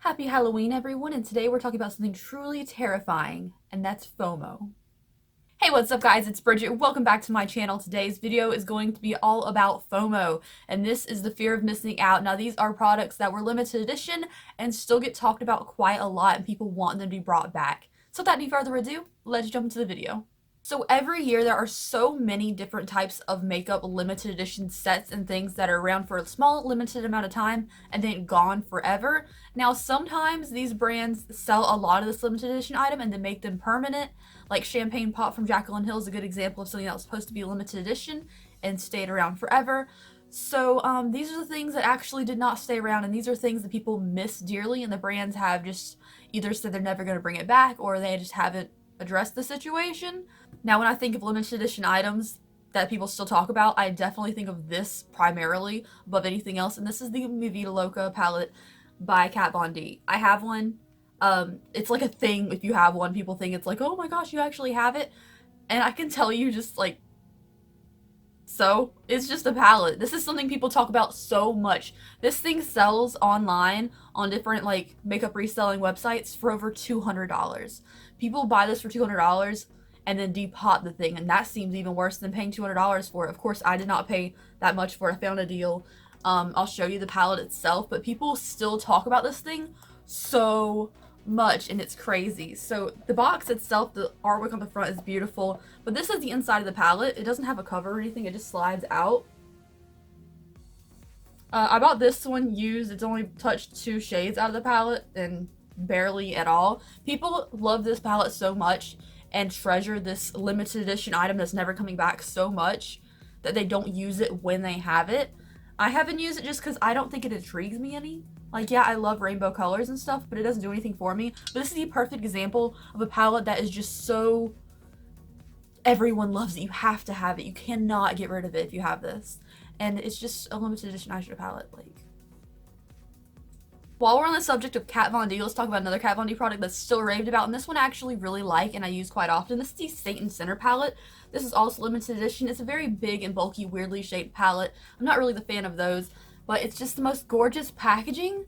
Happy Halloween, everyone, and today we're talking about something truly terrifying, and that's FOMO. Hey, what's up, guys? It's Bridget. Welcome back to my channel. Today's video is going to be all about FOMO, and this is the fear of missing out. Now, these are products that were limited edition and still get talked about quite a lot, and people want them to be brought back. So without any further ado, let's jump into the video. So every year there are so many different types of makeup limited edition sets and things that are around for a small limited amount of time and then gone forever. Now sometimes these brands sell a lot of this limited edition item and then make them permanent. Like Champagne Pop from Jaclyn Hill is a good example of something that was supposed to be limited edition and stayed around forever. So these are the things that actually did not stay around, and these are things that people miss dearly, and the brands have just either said they're never going to bring it back or they just haven't addressed the situation. Now, when I think of limited edition items that people still talk about, I definitely think of this primarily above anything else, and this is the Mi Vida Loca palette by Kat Von D. I have one. It's like a thing. If you have one, people think it's like, oh my gosh, you actually have it. And I can tell you just like, so it's just a palette. This is something people talk about so much. This thing sells online on different like makeup reselling websites for over $200. People buy this for $200 and then depot the thing, and that seems even worse than paying $200 for it. Of course, I did not pay that much for it. I found a deal. I'll show you the palette itself, but people still talk about this thing so much, and it's crazy. So the box itself, the artwork on the front is beautiful, but this is the inside of the palette. It doesn't have a cover or anything. It just slides out. I bought this one used. It's only touched 2 shades out of the palette and barely at all. People love this palette so much and treasure this limited edition item that's never coming back so much that they don't use it when they have it. I haven't used it just because I don't think it intrigues me any. Like, yeah, I love rainbow colors and stuff, but it doesn't do anything for me. But this is the perfect example of a palette that is just so... everyone loves it. You have to have it. You cannot get rid of it if you have this. And it's just a limited edition eyeshadow palette. Like, while we're on the subject of Kat Von D, let's talk about another Kat Von D product that's still raved about, and this one I actually really like and I use quite often. This is the Saint and Sinner palette. This is also limited edition. It's a very big and bulky, weirdly shaped palette. I'm not really the fan of those, but it's just the most gorgeous packaging,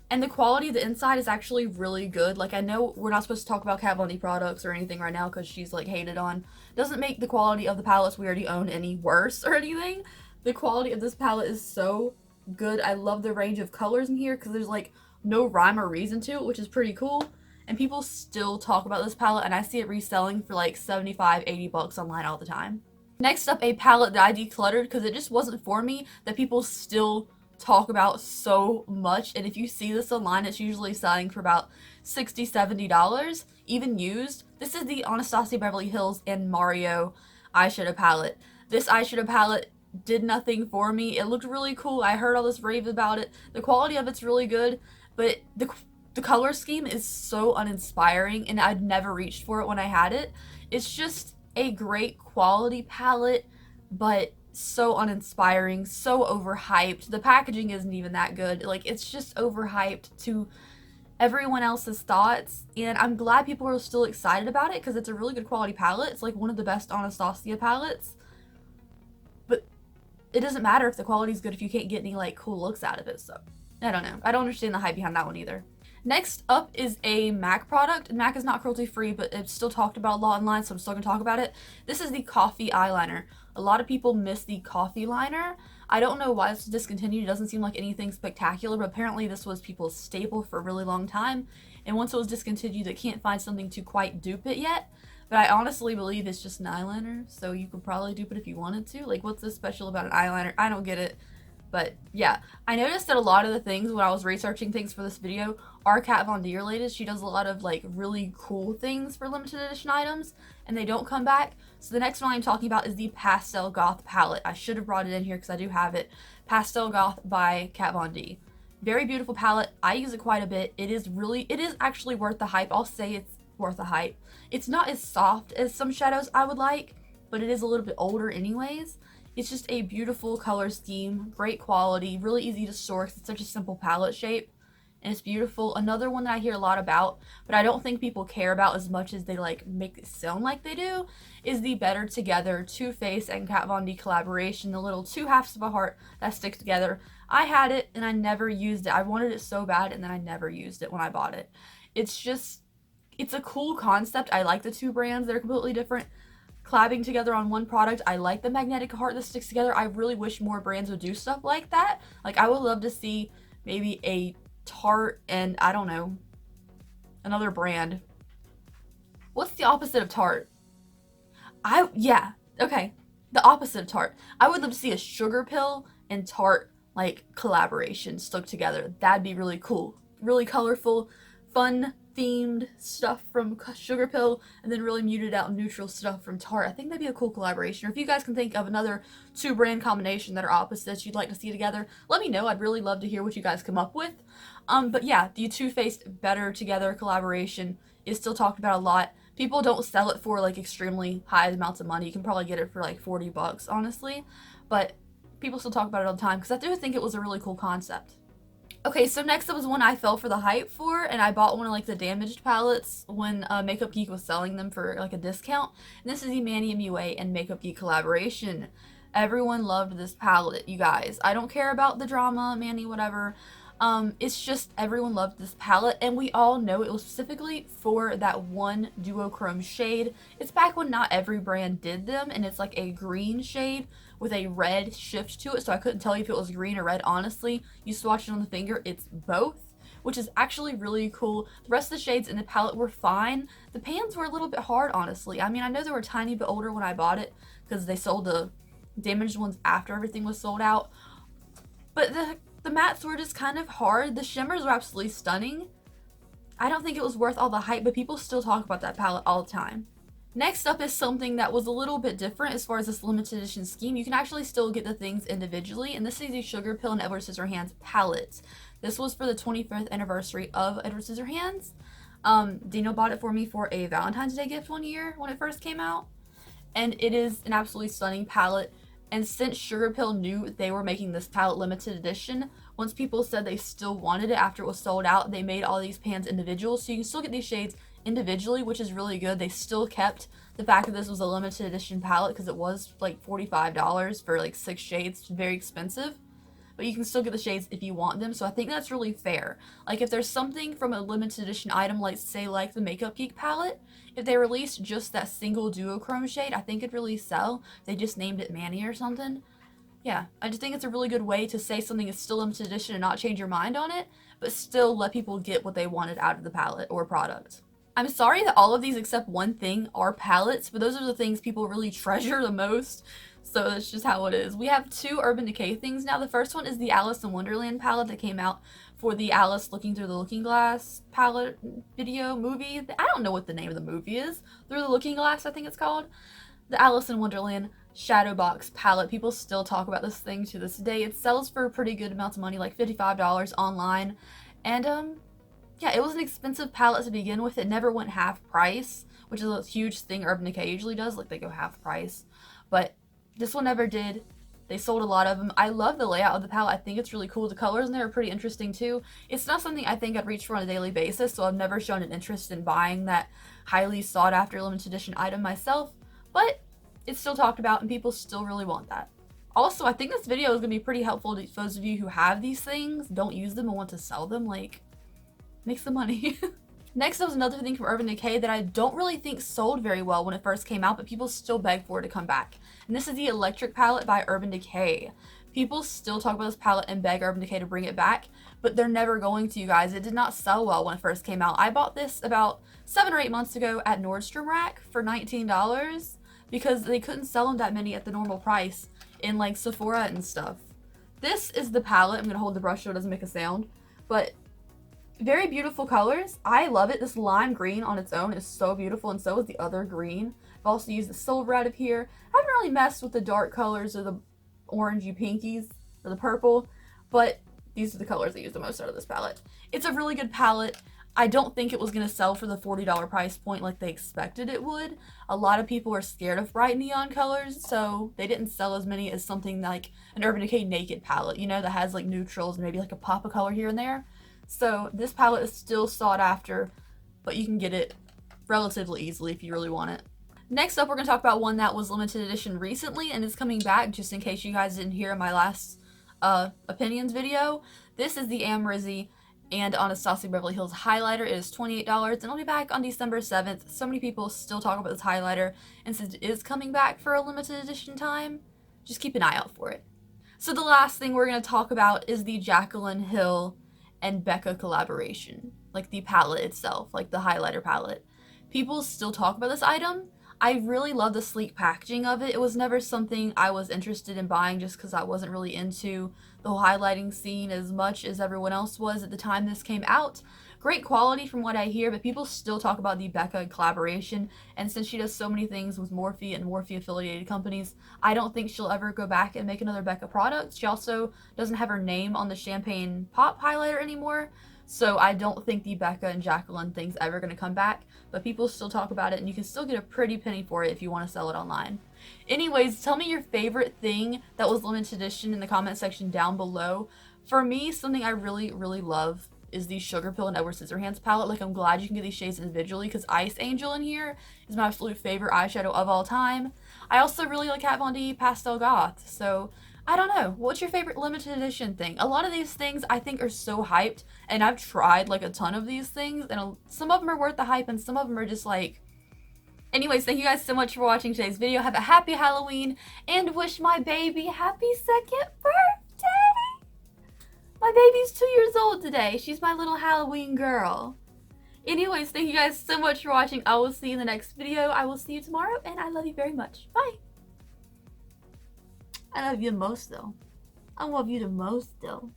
and the quality of the inside is actually really good. Like, I know we're not supposed to talk about Kat Von D products or anything right now because she's like hated on. Doesn't make the quality of the palettes we already own any worse or anything. The quality of this palette is so good. I love the range of colors in here because there's like no rhyme or reason to it, which is pretty cool. And people still talk about this palette, and I see it reselling for like 75, 80 bucks online all the time. Next up, a palette that I decluttered because it just wasn't for me, that people still talk about so much. And if you see this online, it's usually selling for about $60, $70, even used. This is the Anastasia Beverly Hills and Mario eyeshadow palette. This eyeshadow palette did nothing for me. It looked really cool. I heard all this rave about it. The quality of it's really good, but the color scheme is so uninspiring, and I'd never reached for it when I had it. It's just a great quality palette, but so uninspiring, so overhyped. The packaging isn't even that good. Like, it's just overhyped to everyone else's thoughts, and I'm glad people are still excited about it because it's a really good quality palette. It's like one of the best Anastasia palettes. But it doesn't matter if the quality's good if you can't get any like cool looks out of it. So I don't know. I don't understand the hype behind that one either. Next up is a MAC product. MAC is not cruelty free, but it's still talked about a lot online, so I'm still gonna talk about it. This is the Coffee eyeliner. A lot of people miss the Coffee liner. I don't know why it's discontinued. It doesn't seem like anything spectacular, but apparently this was people's staple for a really long time. And once it was discontinued, they can't find something to quite dupe it yet. But I honestly believe it's just an eyeliner, so you could probably dupe it if you wanted to. Like, what's this special about an eyeliner? I don't get it. But yeah, I noticed that a lot of the things when I was researching things for this video are Kat Von D related. She does a lot of like really cool things for limited edition items, and they don't come back. So the next one I'm talking about is the Pastel Goth palette. I should have brought it in here because I do have it. Pastel Goth by Kat Von D. Very beautiful palette. I use it quite a bit. It is actually worth the hype. I'll say it's worth the hype. It's not as soft as some shadows I would like, but it is a little bit older anyways. It's just a beautiful color scheme, great quality, really easy to source. It's such a simple palette shape, and it's beautiful. Another one that I hear a lot about, but I don't think people care about as much as they like make it sound like they do, is the Better Together Too Faced and Kat Von D collaboration, the little two halves of a heart that stick together. I had it and I never used it. I wanted it so bad and then I never used it when I bought it. It's just, it's a cool concept. I like the two brands. They're completely different. Collabing together on one product. I like the magnetic heart that sticks together. I really wish more brands would do stuff like that. Like, I would love to see maybe a Tarte and, I don't know, another brand. What's the opposite of Tarte? Yeah, okay. The opposite of Tarte. I would love to see a Sugar Pill and Tarte, like, collaboration stuck together. That'd be really cool. Really colorful, fun themed stuff from Sugar Pill, and then really muted out neutral stuff from Tarte. I think that'd be a cool collaboration. Or if you guys can think of another two brand combination that are opposites you'd like to see together, let me know. I'd really love to hear what you guys come up with. But yeah, the Too Faced Better Together collaboration is still talked about a lot. People don't sell it for like extremely high amounts of money. You can probably get it for like $40, honestly. But people still talk about it all the time because I do think it was a really cool concept. Okay, so next up was one I fell for the hype for, and I bought one of like the damaged palettes when Makeup Geek was selling them for like a discount. And this is the Manny MUA and Makeup Geek collaboration. Everyone loved this palette, you guys. I don't care about the drama, Manny, whatever. It's just everyone loved this palette, and we all know it was specifically for that one duochrome shade. It's back when not every brand did them, and it's like a green shade with a red shift to it, so I couldn't tell you if it was green or red, honestly. You swatch it on the finger, it's both, which is actually really cool. The rest of the shades in the palette were fine. The pans were a little bit hard, honestly. I mean, I know they were a tiny bit older when I bought it, because they sold the damaged ones after everything was sold out, but the mattes were just kind of hard. The shimmers were absolutely stunning. I don't think it was worth all the hype, but people still talk about that palette all the time. Next up is something that was a little bit different as far as this limited edition scheme. You can actually still get the things individually, and this is the Sugar Pill and Edward Scissorhands palette. This was for the 25th anniversary of Edward Scissorhands. Dino bought it for me for a Valentine's Day gift one year when it first came out, and it is an absolutely stunning palette. And since Sugar Pill knew they were making this palette limited edition, once people said they still wanted it after it was sold out, they made all these pans individual, so you can still get these shades individually, which is really good. They still kept the fact that this was a limited edition palette because it was like $45 for like 6 shades, very expensive. But you can still get the shades if you want them, so I think that's really fair. Like, if there's something from a limited edition item, like say like the Makeup Geek palette, if they released just that single duochrome shade, I think it'd really sell. They just named it Manny or something. Yeah, I just think it's a really good way to say something is still limited edition and not change your mind on it, but still let people get what they wanted out of the palette or product. I'm sorry that all of these except one thing are palettes, but those are the things people really treasure the most. So that's just how it is. We have 2 Urban Decay things now. The first one is the Alice in Wonderland palette that came out for the Alice Looking Through the Looking Glass palette movie. I don't know what the name of the movie is. Through the Looking Glass, I think it's called. The Alice in Wonderland Shadow Box palette. People still talk about this thing to this day. It sells for pretty good amounts of money, like $55 online. And yeah, it was an expensive palette to begin with. It never went half price, which is a huge thing Urban Decay usually does. Like, they go half price. But this one never did. They sold a lot of them. I love the layout of the palette. I think it's really cool. The colors in there are pretty interesting too. It's not something I think I'd reach for on a daily basis, so I've never shown an interest in buying that highly sought after limited edition item myself, but it's still talked about and people still really want that. Also, I think this video is going to be pretty helpful to those of you who have these things, don't use them and want to sell them. Like, make some money. Next up was another thing from Urban Decay that I don't really think sold very well when it first came out, but people still beg for it to come back. And this is the Electric palette by Urban Decay. People still talk about this palette and beg Urban Decay to bring it back, but they're never going to, you guys. It did not sell well when it first came out. I bought this about 7 or 8 months ago at Nordstrom Rack for $19 because they couldn't sell them that many at the normal price in like Sephora and stuff. This is the palette. I'm going to hold the brush so it doesn't make a sound, but very beautiful colors. I love it. This lime green on its own is so beautiful, and so is the other green. I've also used the silver out of here. I haven't really messed with the dark colors or the orangey pinkies or the purple, but these are the colors I use the most out of this palette. It's a really good palette. I don't think it was going to sell for the $40 price point like they expected it would. A lot of people are scared of bright neon colors, so they didn't sell as many as something like an Urban Decay Naked palette, you know, that has like neutrals and maybe like a pop of color here and there. So this palette is still sought after, but you can get it relatively easily if you really want it. Next up, we're going to talk about one that was limited edition recently and is coming back, just in case you guys didn't hear my last opinions video. This is the Amrizzi and Anastasia Beverly Hills highlighter. It is $28 and it'll be back on December 7th. So many people still talk about this highlighter, and since it is coming back for a limited edition time, just keep an eye out for it. So the last thing we're going to talk about is the Jaclyn Hill and Becca collaboration, like the palette itself, like the highlighter palette. People still talk about this item. I really love the sleek packaging of it. It was never something I was interested in buying just because I wasn't really into the whole highlighting scene as much as everyone else was at the time this came out. Great quality from what I hear, but people still talk about the Becca collaboration, and since she does so many things with Morphe and Morphe affiliated companies, I don't think she'll ever go back and make another Becca product. She also doesn't have her name on the Champagne Pop highlighter anymore, so I don't think the Becca and Jaclyn thing's ever going to come back, but people still talk about it, and you can still get a pretty penny for it if you want to sell it online. Anyways, tell me your favorite thing that was limited edition in the comment section down below. For me, something I really, really love is the Sugar Pill and Edward Scissorhands palette. Like, I'm glad you can get these shades individually because Ice Angel in here is my absolute favorite eyeshadow of all time. I also really like Kat Von D Pastel Goth, so I don't know. What's your favorite limited edition thing? A lot of these things I think are so hyped, and I've tried like a ton of these things, and some of them are worth the hype and some of them are just like... Anyways, thank you guys so much for watching today's video. Have a happy Halloween and wish my baby happy 2nd birthday! My baby's 2 years old today. She's my little Halloween girl. Anyways, thank you guys so much for watching. I will see you in the next video. I will see you tomorrow, and I love you very much. Bye! I love you the most, though. I love you the most, though.